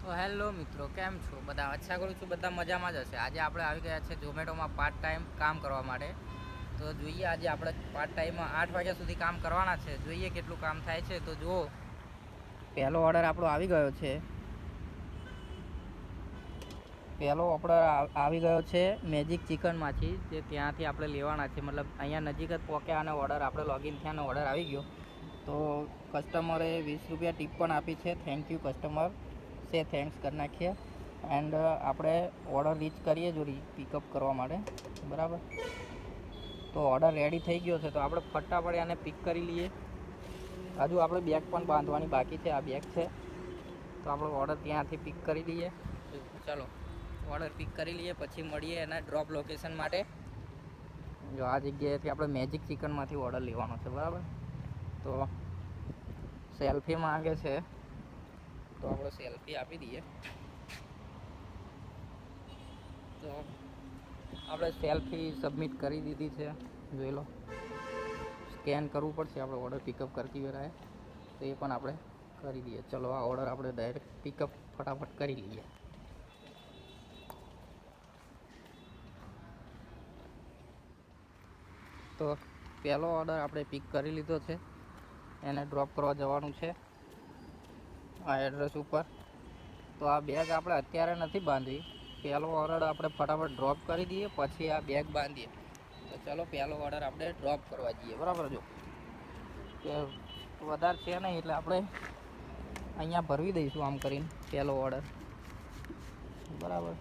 તો હેલો મિત્રો, કેમ છો બધા? આશા કરું છું બધા મજામાં જ હશે. આજે આપણે આવી ગયા છે ઝોમેટોમાં પાર્ટ ટાઈમ કામ કરવા માટે. તો જોઈએ આજે આપણે પાર્ટ ટાઈમમાં 8 વાગ્યા સુધી કામ કરવાના છે. જોઈએ કેટલું કામ થાય છે. તો જુઓ, પહેલો ઓર્ડર આપણો આવી ગયો છે. પહેલો ઓર્ડર આવી ગયો છે મેજિક ચિકનમાંથી, જે ત્યાંથી આપણે લેવાના છે. મતલબ અહીંયા નજીક જ પહોંચ્યા અને ઓર્ડર આપણે લોગિન થયા અને ઓર્ડર આવી ગયો. તો કસ્ટમરે 20 રૂપિયા ટીપ પણ આપી છે. થેન્ક યુ કસ્ટમર, સે થેન્ક્સ કરી નાખીએ. એન્ડ આપણે ઓર્ડર રીચ કરીએ જો પિકઅપ કરવા માટે, બરાબર. તો ઓર્ડર રેડી થઈ ગયો છે, તો આપણે ફટાફટ આને પિક કરી લઈએ. હજુ આપણે બેગ પણ બાંધવાની બાકી છે. આ બેગ છે, તો આપણો ઓર્ડર ત્યાંથી પિક કરી લઈએ. ચાલો ઓર્ડર પિક કરી લઈએ, પછી મળીએ એના ડ્રોપ લોકેશન માટે. જો આ જગ્યાએથી આપણે મેજિક ચિકનમાંથી ઓર્ડર લેવાનો છે, બરાબર. તો સેલ્ફી માંગે છે, તો આપણે સેલ્ફી આપી દઈએ. તો આપણે સેલ્ફી સબમિટ કરી દીધી છે, જોઈ લો. સ્કેન કરવું પડશે આપણે ઓર્ડર પિકઅપ કરતી વેળાએ, તો એ પણ આપણે કરી દઈએ. ચલો આ ઓર્ડર આપણે ડાયરેક્ટ પિકઅપ ફટાફટ કરી લઈએ. તો પહેલો ઓર્ડર આપણે પિક કરી લીધો છે, એને ડ્રોપ કરવા જવાનું છે આ એડ્રેસ ઉપર. તો આ બેગ આપણે અત્યારે નથી બાંધવી, પહેલો ઓર્ડર આપણે ફટાફટ ડ્રોપ કરી દઈએ, પછી આ બેગ બાંધીએ. તો ચાલો પહેલો ઓર્ડર આપણે ડ્રોપ કરવા જઈએ, બરાબર. જો કે વધારે છે નહીં, એટલે આપણે અહીંયા ભરવી દઈશું આમ કરીને પહેલો ઓર્ડર, બરાબર.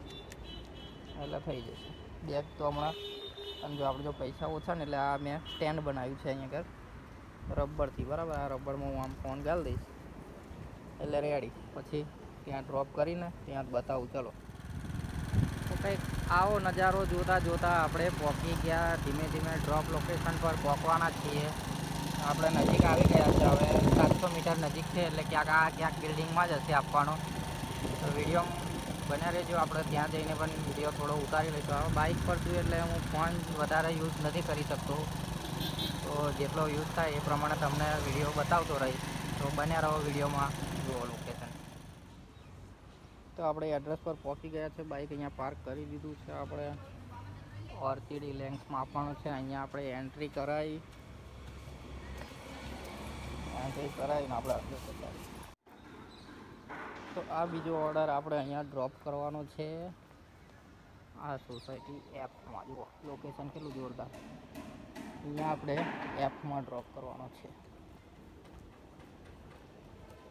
એટલે થઈ જશે બેગ. તો હમણાં અને જો આપણે જો પૈસા ઓછા ને, એટલે આ મેં સ્ટેન્ડ બનાવ્યું છે અહીંયા આગળ રબરથી, બરાબર. આ રબરમાં હું આમ ફોન ગાળી દઈશ એટલે રેડી. પછી ત્યાં ડ્રોપ કરીને ત્યાં જ બતાવું. ચલો તો કંઈક આવો નજારો જોતાં જોતાં આપણે પહોંચી ગયા. ધીમે ધીમે ડ્રોપ લોકેશન પર પહોંચવાના છીએ. આપણે નજીક આવી ગયા છે. હવે 700 મીટર નજીક છે, એટલે ક્યાંક બિલ્ડિંગમાં જ હશે આપવાનો. તો વિડીયો બન્યા રહેજો. આપણે ત્યાં જઈને પણ વિડીયો થોડો ઉતારી લઈશું. હવે બાઇક પર છું એટલે હું ફોન વધારે યુઝ નથી કરી શકતો, તો જેટલો યુઝ થાય એ પ્રમાણે તમને વિડીયો બતાવતો રહીશ. તો બન્યા રહો વિડીયોમાં, જુઓ લોકેશન. તો આપણે એડ્રેસ પર પહોંચી ગયા છે. બાઇક અહીંયા પાર્ક કરી દીધું છે. આપણે ઓર્ચિડ લેન્સમાં આપવાનું છે. અહીંયા આપણે એન્ટ્રી કરાવીને આપણે એડ્રેસ બતાવીએ. તો આ બીજો ઓર્ડર આપણે અહીંયા ડ્રોપ કરવાનો છે, આ સોસાયટી એફમાં. જુઓ લોકેશન કેટલું જોરદાર. અહીંયા આપણે એફમાં ડ્રોપ કરવાનો છે.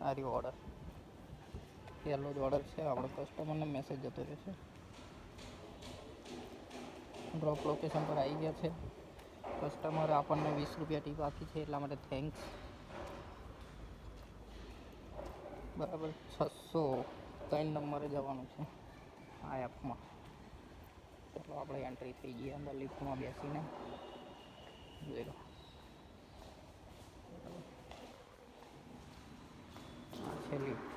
આ રહ્યો ઓર્ડર, પહેલો જ ઓર્ડર છે. આપણે કસ્ટમરને મેસેજ જતો રહેશે. ડ્રોપ લોકેશન પર આવી ગયા છે. કસ્ટમરે આપણને 20 રૂપિયા ટીપ આપી છે, એટલા માટે થેન્ક્સ, બરાબર. 603 નંબરે જવાનું છે આ એપમાં. ચાલો આપણે એન્ટ્રી થઈ ગઈ અંદર લિફ્ટમાં બેસીને, જોઈ લો. આ છે લિફ્ટ,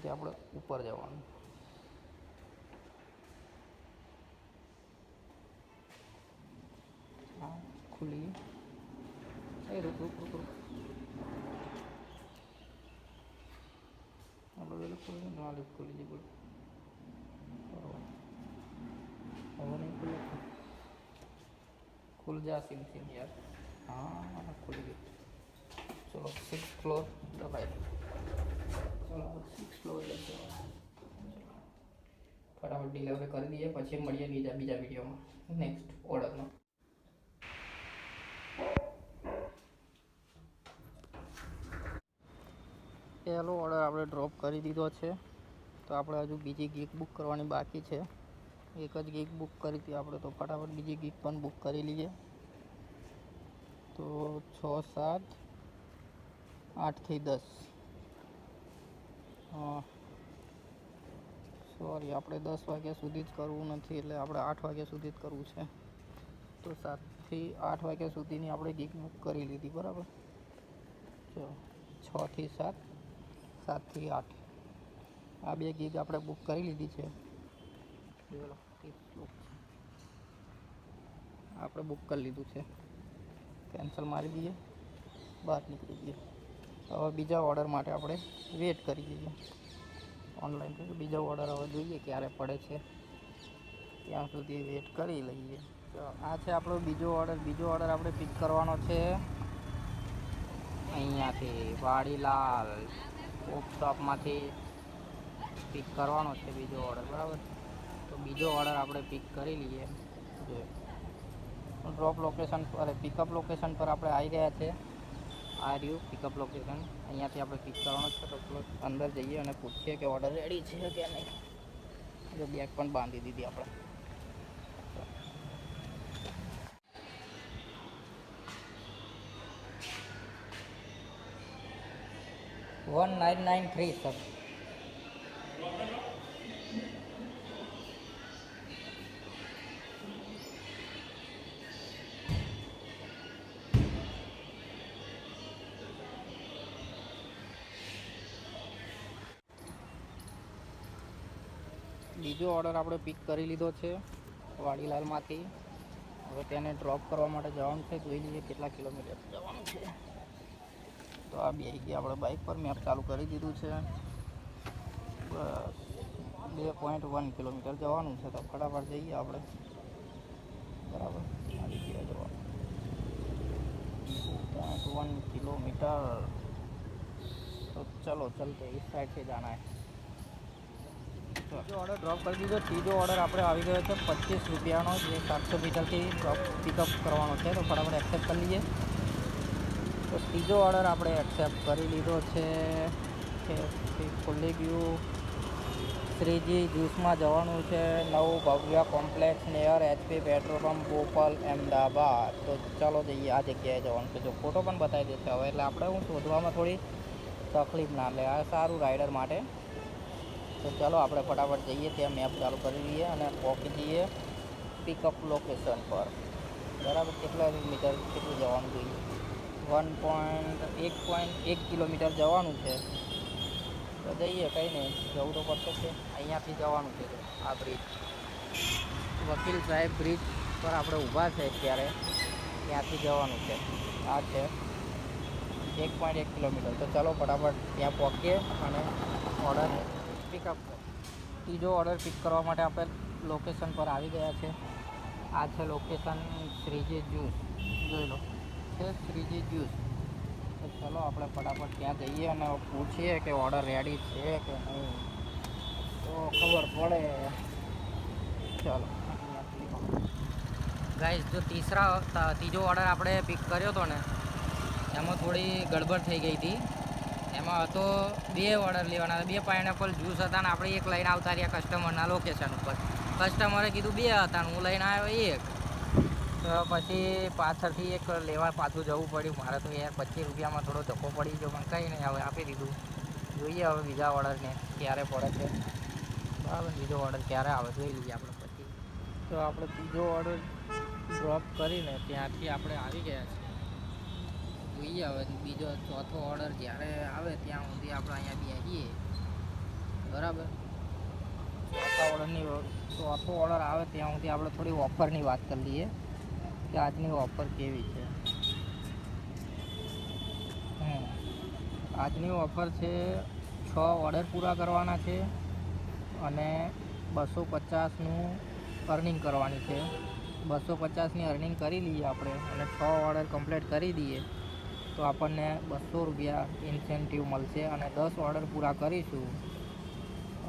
જે આપણે ઉપર જવાનું. હા ખુલી. રૂક રૂક રૂક રૂક. આપણે લિફ્ટ ખુલી જઈ, બોલો. હવે નહીં ખુલે, खुल जा सिम सिम यार. हाँ खुल गई. चलो 6th फ्लोर दबाई. चलो 6th फ्लोर फटाफट डिलीवरी कर दिए, પછી મળીએ બીજા વિડીયોમાં નેક્સ્ટ ઓર્ડરમાં. પહેલો ઓર્ડર આપણે ડ્રોપ કરી દીધો છે. તો આપણે હજુ બીજી ગીક બુક કરવાની બાકી છે. એક જ ગીક બુક કરી હતી આપણે, તો ફટાફટ બીજી ગીક પણ બુક કરી લઈએ. તો 6, 7, 8 થી 10. સોરી, આપણે 10 વાગ્યા સુધી જ કરવું નથી, એટલે આપણે 8 વાગ્યા સુધી જ કરવું છે. તો 7 થી 8 વાગ્યા સુધીની આપણે ગીક બુક કરી લીધી, બરાબર. ચલો 6 થી 7, 7 થી 8, આ બે ગીગ આપણે બુક કરી લીધી છે. આપણે બુક કરી લીધું છે. કેન્સલ મારી દઈએ, બહાર નીકળી જઈએ. હવે બીજા ઓર્ડર માટે આપણે વેટ કરી દઈએ. ઓનલાઈન કરી બીજો ઓર્ડર હવે જોઈએ ક્યારે પડે છે, ત્યાં સુધી વેટ કરી લઈએ. તો આ છે આપણો બીજો ઓર્ડર આપણે પિક કરવાનો છે અહીંયાથી વાડીલાલ શોપમાંથી પિક કરવાનો છે બીજો ઓર્ડર, બરાબર. તો બીજો ઓર્ડર આપણે પિક કરી લઈએ. ડ્રોપ લોકેશન પર પિકઅપ લોકેશન પર આપણે આવી ગયા છે. આ રહ્યું પિકઅપ લોકેશન, અહીંયાથી આપણે પિક કરવાનો છે. તો અંદર જઈએ અને પૂછીએ કે ઓર્ડર રેડી છે કે નહીં. જો બેગ પણ બાંધી દીધી આપણે. 1993 સર. બીજો ઓર્ડર આપણે પિક કરી લીધો છે વાડીલાલમાંથી. હવે તેને ડ્રોપ કરવા માટે જવાનું છે. જોઈ લઈએ કેટલા કિલોમીટર જવાનું છે. તો આ બે ગયા આપણે બાઇક પર મેપ ચાલુ કરી દીધું છે. બસ 2.1 કિલોમીટર જવાનું છે. તો ફટાફટ જઈએ આપણે, બરાબર. આવી ગયા જવાનું 2.1 કિલોમીટર. તો ચલો ચલતે इस साइड से जाना है. બીજો ઓર્ડર ડ્રોપ કરી દીધો. ત્રીજો ઓર્ડર આપણે આવી ગયો છે 25 રૂપિયાનો, જે 700 મીટરથી ડ્રોપ પિકઅપ કરવાનો છે. તો ફટાફટ એક્સેપ્ટ કરી લઈએ. તો ત્રીજો ઓર્ડર આપણે એક્સેપ્ટ કરી લીધો છે. ખુલ્લી ગયું. શ્રીજી જ્યુસમાં જવાનું છે. નવું ભવ્ય complex near HP petrol pump Bopal Ahmedabad. તો ચાલો જઈએ, આ જગ્યાએ જવાનું છે. જો ફોટો પણ બતાવી દેશે હવે, એટલે આપણે હું શોધવામાં થોડી તકલીફ ના લે. આ સારું રાઇડર માટે. તો ચાલો આપણે ફટાફટ જઈએ, ત્યાં મેપ ચાલુ કરી લઈએ અને પહોંચી જઈએ પિકઅપ લોકેશન પર, બરાબર. કેટલા મીટર કેટલું જવાનું જોઈએ? 1.1 કિલોમીટર જવાનું છે. તો જઈએ, કંઈ નહીં, જવું તો પડશે છે. અહીંયાથી જવાનું છે. આ બ્રિજ, વકીલ સાહેબ બ્રિજ પર આપણે ઊભા છે અત્યારે, ત્યાંથી જવાનું છે. આ છે 1.1 કિલોમીટર. તો ચાલો ફટાફટ ત્યાં પહોંચીએ અને ઓર્ડર પિકઅપ કરીએ. ત્રીજો ઓર્ડર પિક કરવા માટે આપણે લોકેશન પર આવી ગયા છે. આ છે લોકેશન, શ્રીજી જ્યુસ. જોઈ લો છે શ્રીજી જ્યુસ. તો ચલો આપણે ફટાફટ ત્યાં જઈએ અને પૂછીએ કે ઓર્ડર રેડી છે કે નહીં, તો ખબર પડે. ચાલો ગાઈસ, જો ત્રીજો ઓર્ડર આપણે પિક કર્યો હતો ને, એમાં થોડી ગડબડ થઈ ગઈ હતી. એમાં હતો 2 ઓર્ડર લેવાના હતા. 2 પાઇનેપલ જ્યુસ હતા ને આપણે એક લઈને આવતા રહ્યા કસ્ટમરના લોકેશન ઉપર. કસ્ટમરે કીધું 2 હતા ને હું લઈને આવ્યો 1. તો પછી પાછળથી એક લેવા પાછું જવું પડ્યું મારે. તો યાર 25 રૂપિયામાં થોડો ધક્કો પડી ગયો, પણ કંઈ નહીં, હવે આપી દીધું. જોઈએ હવે બીજા ઓર્ડરને ક્યારે પડે છે, બરાબર. બીજો ઓર્ડર ક્યારે આવે જોઈ લઈએ આપણે પછી. તો આપણે ત્રીજો ઓર્ડર ડ્રોપ કરીને ત્યાંથી આપણે આવી ગયા છીએ. જોઈએ હવે બીજો ચોથો ઓર્ડર જ્યારે આવે ત્યાં સુધી આપણે અહીંયા બેસીએ, બરાબર. ચોથો ઓર્ડર આવે ત્યાં સુધી આપણે થોડી ઓફરની વાત કરી લઈએ કે આજની ઓફર કેવી છે. આજની ઓફર છે 6 ઓર્ડર પૂરા કરવાના છે અને 250નું અર્નિંગ કરવાની છે. 250ની અર્નિંગ કરી લઈએ આપણે અને 6 ઓર્ડર કમ્પ્લીટ કરી દઈએ તો આપણને 200 રૂપિયા ઇન્સેન્ટિવ મળશે. અને 10 ઓર્ડર પૂરા કરીશું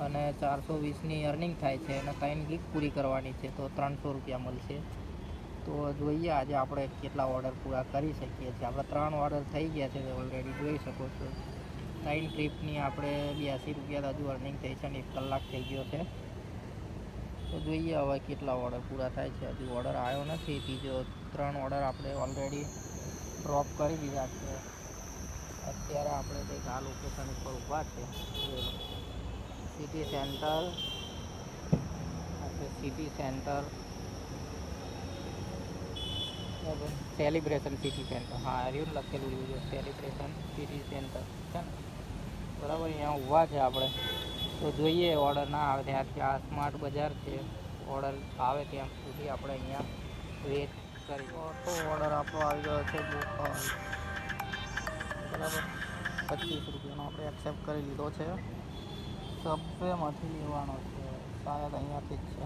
અને 420ની અર્નિંગ થાય છે અને 3 ગીગ પૂરી કરવાની છે તો 300 રૂપિયા મળશે. તો જોઈએ આજે આપણે કેટલા ઓર્ડર પૂરા કરી શકીએ છીએ. આપણે 3 ઓર્ડર થઈ ગયા છે ઓલરેડી, જોઈ શકો છો. 3 ટ્રીપની આપણે 82 રૂપિયા હજુ અર્નિંગ થઈ છે અને 1 કલાક થઈ ગયો છે. તો જોઈએ હવે કેટલા ઓર્ડર પૂરા થાય છે. હજુ ઓર્ડર આવ્યો નથી. ત્રીજો 3 ઓર્ડર આપણે ઓલરેડી ડ્રોપ કરી દીધા છે. અત્યારે આપણે કંઈક આ લોકેશન ઉપર ઊભા છે. City centre, city centre, celebration city centre. હા, રહ્યું લખેલું છે સેલિબ્રેશન સિટી સેન્ટર છે ને, બરાબર. અહીંયા ઊભા છે આપણે. તો જોઈએ ઓર્ડર ના આવે ત્યાંથી. આ સ્માર્ટ બજાર છે. ઓર્ડર આવે ત્યાં સુધી આપણે અહીંયા વેટ કરી. તો ઓર્ડર આપણો આવી ગયો છે બોપલ, બરાબર. 25 રૂપિયાનો આપણે એક્સેપ્ટ કરી લીધો છે. સબવેમાંથી લેવાનો છે, શાયદ અહીંયાથી જ છે.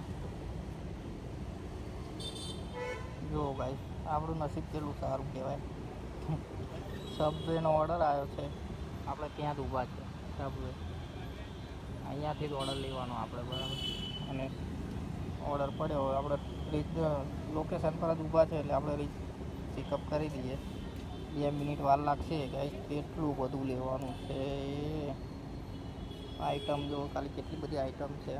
જો ભાઈ આપણું નસીબ કેટલું સારું કહેવાય. સબવેનો ઓર્ડર આવ્યો છે, આપણે ત્યાં જ ઊભા છે. સબવે અહીંયાથી જ ઓર્ડર લેવાનો આપણે, બરાબર. અને ઓર્ડર પડ્યો હોય આપણે રીચ લોકેશન પર જ ઊભા છે, એટલે આપણે રીચ પિકઅપ કરી દઈએ. 2 મિનિટ વાર લાગશે ગાઈસ. કેટલું બધું લેવાનું છે. આઈટમ જો ખાલી કેટલી બધી આઈટમ છે.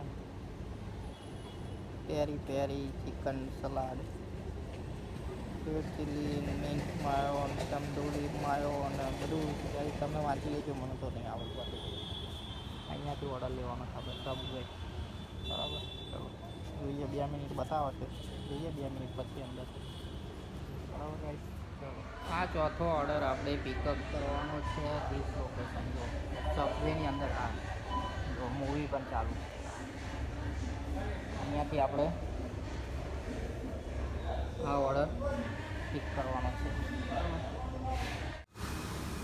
Peri peri chicken salad, red chilli, mint mayo, tandoori mayo અને બધું ગાઈસ તમે વાંચી લેજો, મને તો નહીં આવડતું. અહીંયાથી ઓર્ડર લેવાનો છે આપણે સબવે, બરાબર. ચલો જોઈએ, 2 મિનિટ બતાવે છે, જોઈએ 2 મિનિટ પછી અંદર, બરાબર ગાઈસ. ચલો આ ચોથો ઓર્ડર આપણે પિકઅપ કરવાનો છે ધીસ લોકેશન. જો સબવેની અંદર આ જો મૂવી પણ ચાલુ છે. અહીંયાથી આપણે આ ઓર્ડર પિક કરવાનો છે, બરાબર.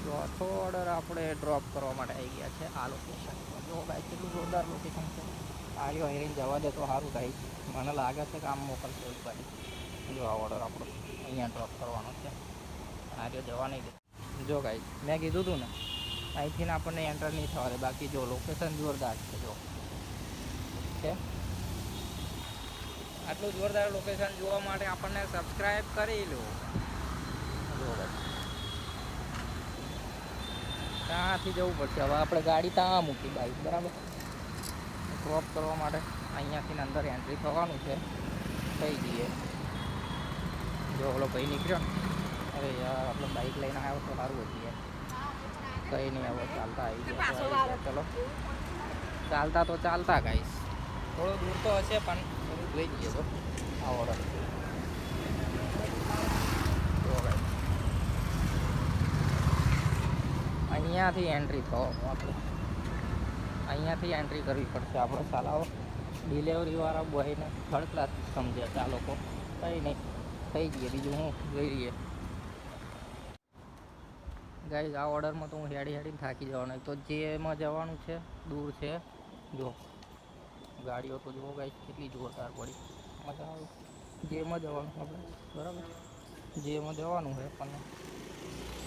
ચોથો ઓર્ડર આપણે ડ્રોપ કરવા માટે આવી ગયા છે આ લોકેશન. જો ભાઈ કેટલું જોરદાર લોકેશન છે. આર્યો હેરીને જવા દે તો સારું ભાઈ, મને લાગે છે કે આમ મોકલશે એવું ગાડી. જો આ ઓર્ડર આપણો અહીંયા ડ્રોપ કરવાનો છે. આર્યો જવા નહીં દે. જો ગાઈસ મેં કીધું હતું ને, અહીંથી ને આપણને એન્ટર નહીં થવા દે. બાકી જો લોકેશન જોરદાર છે. જો છે આટલું જોરદાર લોકેશન જોવા માટે આપણને સબસ્ક્રાઈબ કરી લો. જો ભાઈ ત્યાંથી જવું પડશે. હવે આપણે ગાડી ત્યાં મૂકી બાઈક, બરાબર. ડ્રોપ કરવા માટે અહીંયાથી અંદર એન્ટ્રી થવાનું છે. થઈ જઈએ. જો ઓલો ભાઈ નીકળ્યો ને, અરે યાર આપણે બાઈક લઈને આવ્યો તો સારું હતું યાર. કંઈ નહીં, હવે ચાલતા આવી ગયા. ચલો ચાલતા તો ચાલતા ગાઈસ. થોડું દૂર તો હશે પણ થોડું લઈ જઈએ તો આ ઓર્ડર. જો ગાઈસ અહીંયાથી એન્ટ્રી થવાનું આપણે, અહીંયાથી એન્ટ્રી કરવી પડશે આપણે. સાલાઓ ડિલિવરીવાળા બોયને થર્ડ ક્લાસ સમજે આ લોકો. કંઈ નહીં, થઈ જઈએ. બીજું હું જોઈ લઈએ ગાઈઝ. આ ઓર્ડરમાં તો હું હેડીને થાકી જવાનો. તો જેમાં જવાનું છે દૂર છે. જો ગાડીઓ તો જુઓ ગાઈઝ કેટલી જોરદાર પડી, મજા આવે. જેમાં જવાનું આપણે, બરાબર. જેમાં જવાનું છે પણ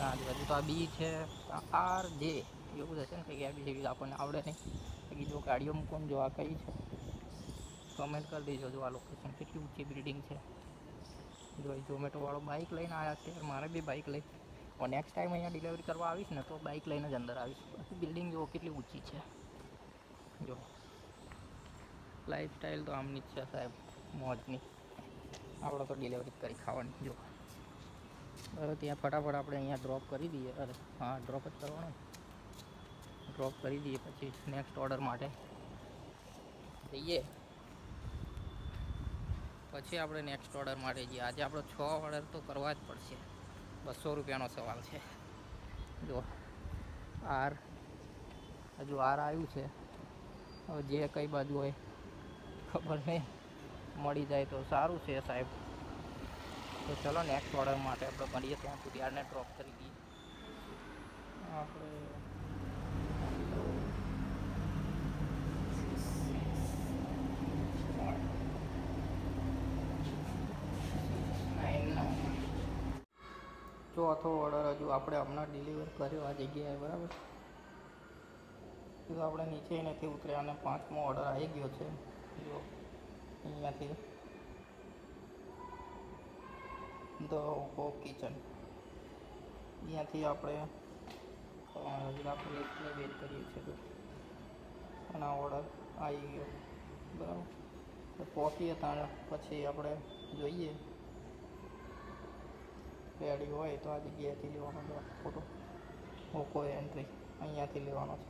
આજુબાજુ તો આ બી છે, આર જે એવું હશે ને કંઈક. બી આપણને આવડે નહીં. બાકી જો ગાડીઓ મૂકવાનું જો આ કઈ છે કમેન્ટ કરી દેજો. જો આ લોકેશન કેટલી ઊંચી બિલ્ડિંગ છે. જો ઝોમેટોવાળો બાઇક લઈને આવ્યા છે. મારે બી બાઇક લઈ, और नेक्स्ट टाइम अँ डिलीवरी करवा आवीश ने तो बाइक लईने ज अंदर आवीश। बाकी बिल्डिंग जो के ऊँची है, जो लाइफस्टाइल तो आमनी ज है साहेब, मौजनी। આપણે તો ડિલિવરી કરી ખાવાની। જો હવે ત્યાં ફટાફટ આપણે અહીંયા ડ્રોપ કરી દઈએ। અરે હા, ડ્રોપ જ કરવાનું। ડ્રોપ કરી દઈએ પછી નેક્સ્ટ ઓર્ડર માટે જઈએ। પછી આપણે નેક્સ્ટ ઓર્ડર માટે જઈએ। આજે આપણો 6 ઓર્ડર તો કરવા જ પડશે। 200 રૂપિયાનો સવાલ છે। જો આર હજુ આર આવ્યું છે। હવે જે કઈ બાજુ હોય ખબર નહીં, મળી જાય તો સારું છે સાહેબ। તો ચલો નેક્સ્ટ ઓર્ડર માટે આપણે મળીએ ત્યાં સુધી આરને ડ્રોપ કરી દઈએ આપણે। ચોથો ઓર્ડર હજુ આપણે હમણાં ડિલિવર કર્યો આ જગ્યાએ, બરાબર। તો આપણે નીચે નથી ઉતર્યા અને 5મો ઓર્ડર આવી ગયો છે। જો અહીંયાથી ધ હોપ કિચન, અહીંયાથી આપણે હજી આપણે લિફ્ટની વેટ કરીએ છીએ અને આ ઓર્ડર આવી ગયો, બરાબર। તો પહોંચીએ ત્યાં પછી આપણે જોઈએ રેડી હોય તો આ જગ્યાએથી લેવાનો છે ફોટો। ઓકો એન્ટ્રી અહીંયાથી લેવાનો છે,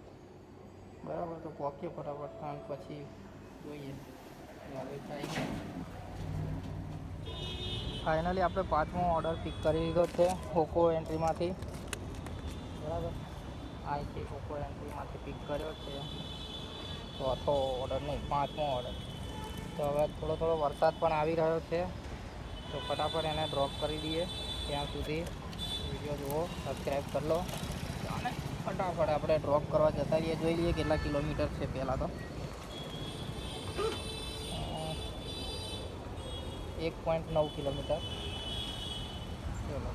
બરાબર। તો પહોંચીએ ફટાફટ ત્યાં પછી જોઈએ। ફાઇનલી આપણે 5મો ઓર્ડર પિક કરી લીધો છે ઓકો એન્ટ્રીમાંથી, બરાબર। અહીંથી ઓકો એન્ટ્રીમાંથી પિક કર્યો છે ચોથો ઓર્ડર, નહીં 5મો ઓર્ડર। તો હવે થોડો વરસાદ પણ આવી રહ્યો છે, તો ફટાફટ એને ડ્રોપ કરી દઈએ। ત્યાં સુધી વિડીયો જુઓ, સબસ્ક્રાઈબ કરી લો અને ફટાફટ આપણે ડ્રોપ કરવા જતા રહીએ. જોઈ લઈએ કેટલા કિલોમીટર છે. પહેલાં તો 1.9 કિલોમીટર. ચલો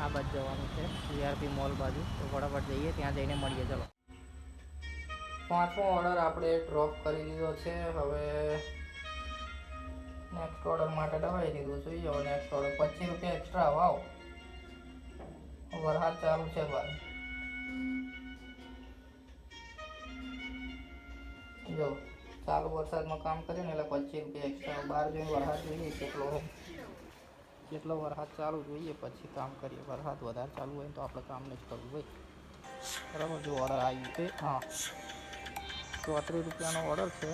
આ બાજુ જવાનું છે, સીઆરપી મોલ બાજુ. તો ફટાફટ જઈએ, ત્યાં જઈને મળીએ. ચલો, 5મો ઓર્ડર આપણે ડ્રોપ કરી લીધો છે. હવે નેક્સ્ટ ઓર્ડર માટે દબાવી દીધું. જોઈએ હવે નેક્સ્ટ ઓર્ડર. 25 રૂપિયા એક્સ્ટ્રા. વાવ, વરસાદ ચાલુ છે ભાઈ. જો ચાલુ વરસાદમાં કામ કરીએ ને એટલે 25 રૂપિયા એક્સ્ટ્રા. બહાર જઈને વરસાદ જોઈએ કેટલો વરસાદ ચાલુ જોઈએ પછી કામ કરીએ. વરસાદ વધારે ચાલુ હોય તો આપણે કામ નહીં જ કરવું ભાઈ. બરાબર. જો ઓર્ડર આવ્યું છે, હા, 34 રૂપિયાનો ઓર્ડર છે.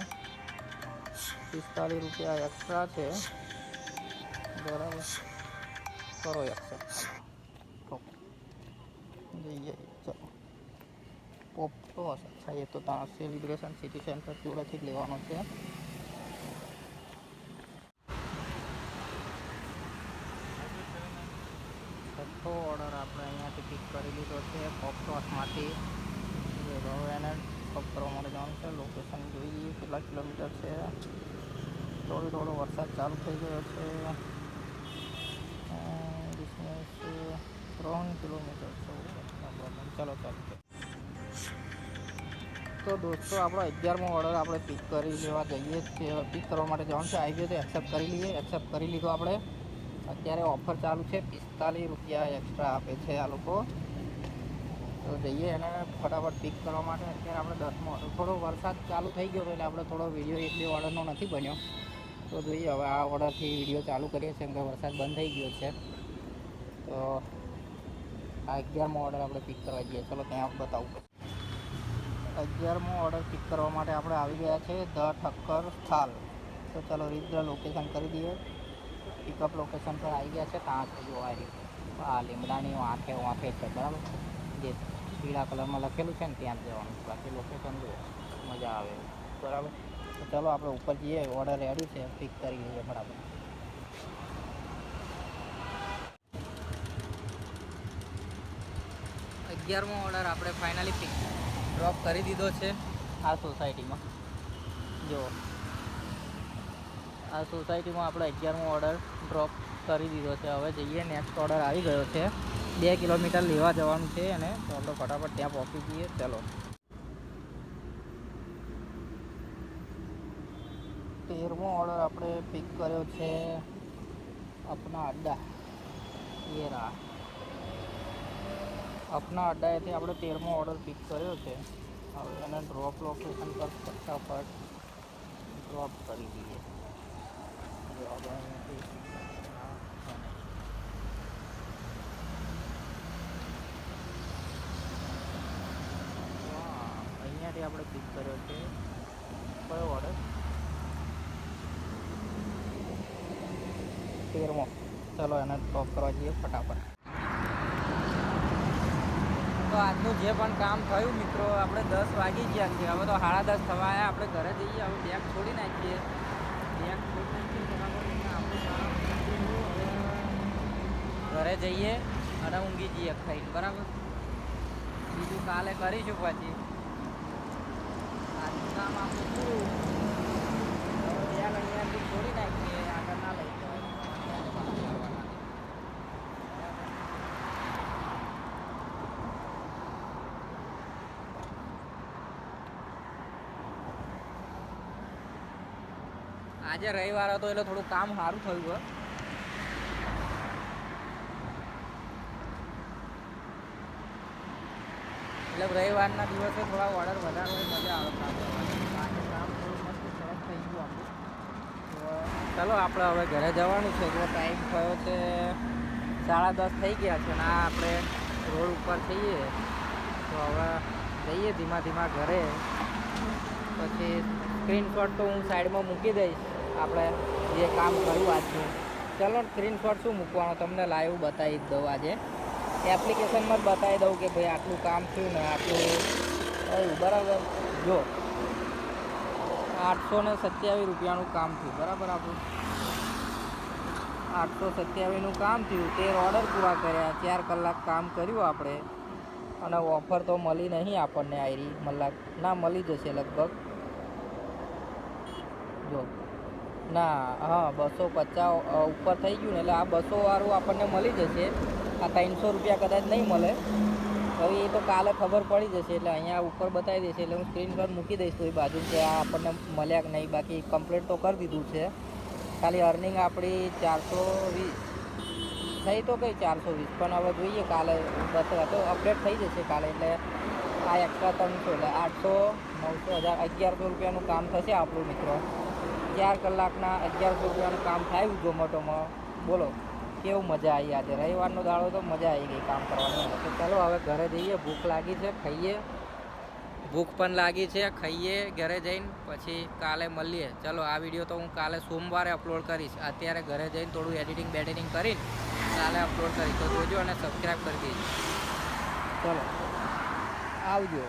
45 રૂપિયા એક્સ્ટ્રા છે. બરાબર, કરો એક્સેપ્ટ. જઈએ. ચલો, પોપટોસ. અચ્છા, એ તો ત્યાં સેલિબ્રેશન સિટી સેન્ટર જોડેથી જ લેવાનો છે. છઠ્ઠો ઓર્ડર આપણે અહીંયાથી પિક કરી લીધો છે, પોપટોસમાંથી. હવે એને પિકઅપ કરવા માટે જવાનું છે. લોકેશન જોઈ લઈએ કેટલા કિલોમીટર છે. થોડો વરસાદ ચાલુ થઈ ગયો છે. ડિસ્ટન્સ 3 કિલોમીટર છે. ચાલો ચાલુ. તો દોસ્તો, આપણો 11મો ઓર્ડર આપણે પિક કરી લેવા જઈએ છીએ. પિક કરવા માટે જવાનું છે. આવી ગયો તો એક્સેપ્ટ કરી લઈએ. એક્સેપ્ટ કરી લીધો આપણે. અત્યારે ઓફર ચાલુ છે, 45 રૂપિયા એક્સ્ટ્રા આપે છે આ લોકો. તો જઈએ એને ફટાફટ પિક કરવા માટે. અત્યારે આપણે 10મો ઓર્ડર. થોડો વરસાદ ચાલુ થઈ ગયો એટલે આપણે થોડો વિડીયો 1-2 ઓર્ડરનો નથી બન્યો. તો જોઈએ હવે આ ઓર્ડરથી વિડીયો ચાલુ કરીએ છીએ, કેમ કે વરસાદ બંધ થઈ ગયો છે. તો આ 11મો ઓર્ડર આપણે પિક કરવા જઈએ. ચલો ત્યાં બતાવું. 11મો ઓર્ડર પિક કરવા માટે આપણે આવી ગયા છે ધ ઠક્કર સ્થાલ. તો ચાલો રીત લોકેશન કરી દઈએ. પિકઅપ લોકેશન પર આવી ગયા છે. ત્યાં છે જોવા આ લીમડાની વાંખે છે. બરાબર, જે પીળા કલરમાં લખેલું છે ને ત્યાં જ જવાનું. બાકી લોકેશન જો મજા આવે. બરાબર, તો ચાલો આપણે ઉપર જઈએ. ઓર્ડર રેડી છે, પિક કરી લઈએ બરાબર. 11મો ઓર્ડર આપણે ફાઇનલી પિક ડ્રોપ કરી દીધો છે આ સોસાયટીમાં. જો આ સોસાયટીમાં આપણે 11મો ઓર્ડર ડ્રોપ કરી દીધો છે. હવે જઈએ, નેક્સ્ટ ઓર્ડર આવી ગયો છે. 2 કિલોમીટર લેવા જવાનું છે અને તો આપણે ફટાફટ ત્યાં પહોંચી જઈએ. ચલો, 13મો ઓર્ડર આપણે પિક કર્યો છે અપના અડ્ડા. અપના અડ્ડાએથી આપણે 13મો ઓર્ડર પિક કર્યો છે. હવે એને ડ્રોપ લોકેશન પર ફટાફટ ડ્રોપ કરી દઈએ. અહીંયાથી આપણે પિક કર્યો છે. કયો ઓર્ડર? 13મો. ચલો એને ડ્રોપ કરવા જઈએ ફટાફટ. તો આજનું જે પણ કામ થયું મિત્રો, આપણે 10 વાગી ગયા છે. હવે તો 10:30 થવા આવ્યા. આપણે ઘરે જઈએ. હવે બેગ છોડી નાખીએ. ઘરે જઈએ અને ઊંઘી જઈએ ખાઈને. બરાબર, બીજું કાલે કરીશું. પછી આજનું કામ આપણું પૂરું. હવે બેગ અહીંયાથી છોડી નાખીએ. આગળ ના લઈ જવાય. આજે રવિવાર હતો એટલે થોડું કામ સારું થયું હોય. એટલે રવિવારના દિવસે થોડા ઓર્ડર વધારે હોય, મજા આવે કામ કરવાની. આજે કામ થોડું મસ્ત સરસ થઈ ગયું આપણું. તો ચલો આપણે હવે ઘરે જવાનું છે. જો ટાઈમ થયો છે 10:30 થઈ ગયા છે ને આ આપણે રોડ ઉપર થઈએ. તો હવે જઈએ ધીમા ઘરે. પછી સ્ક્રીનશોટ તો હું સાઈડમાં મૂકી દઈશ આપણે જે કામ કર્યું આજનું. ચલો, સ્ક્રીનશોટ શું મૂકવાનો તમને લાઈવ બતાવી જ દઉં. આજે એપ્લિકેશનમાં જ બતાવી દઉં કે ભાઈ આટલું કામ થયું ને આટલું થયું. બરાબર, જો 827 રૂપિયાનું કામ થયું. બરાબર, આપણું 827નું કામ થયું. 13 ઓર્ડર પૂરા કર્યા. 4 કલાક કામ કર્યું આપણે. અને ઓફર તો મળી નહીં આપણને આયરી ના મળી જશે લગભગ જો ના હા 250 ઉપર થઈ ગયું ને એટલે આ 200 વાળું આપણને મળી જશે આ 300 રૂપિયા કદાચ નહીં મળે હવે એ તો કાલે ખબર પડી જશે એટલે અહીંયા ઉપર બતાવી દેશે એટલે હું સ્ક્રીનશોટ મૂકી દઈશ તો એ બાજુ કે આ આપણને મળ્યા કે નહીં બાકી કમ્પ્લીટ તો કરી દીધું છે ખાલી અર્નિંગ આપણી 420 થઈ તો કઈ 420 પણ હવે જોઈએ કાલે બસ તો અપડેટ થઈ જશે કાલે એટલે આ એક્સ્ટ્રા 300 એટલે 800 900 1100 રૂપિયાનું કામ થશે આપણું મિત્રો 4 કલાકના 1100 રૂપિયાનું કામ થાય ઝોમેટોમાં બોલો કેવું મજા આવી આજે રવિવારનો દાડો તો મજા આવી ગઈ કામ કરવાની તો ચાલો હવે ઘરે જઈએ ભૂખ લાગી છે ખાઈએ ભૂખ પણ લાગી છે ખાઈએ ઘરે જઈને પછી કાલે મળીએ ચલો આ વિડીયો તો હું કાલે સોમવારે અપલોડ કરીશ અત્યારે ઘરે જઈને થોડું એડિટિંગ બેડિટિંગ કરીને કાલે અપલોડ કરીશ તો જોજો અને સબસ્ક્રાઈબ કરી દેજો ચલો આવજો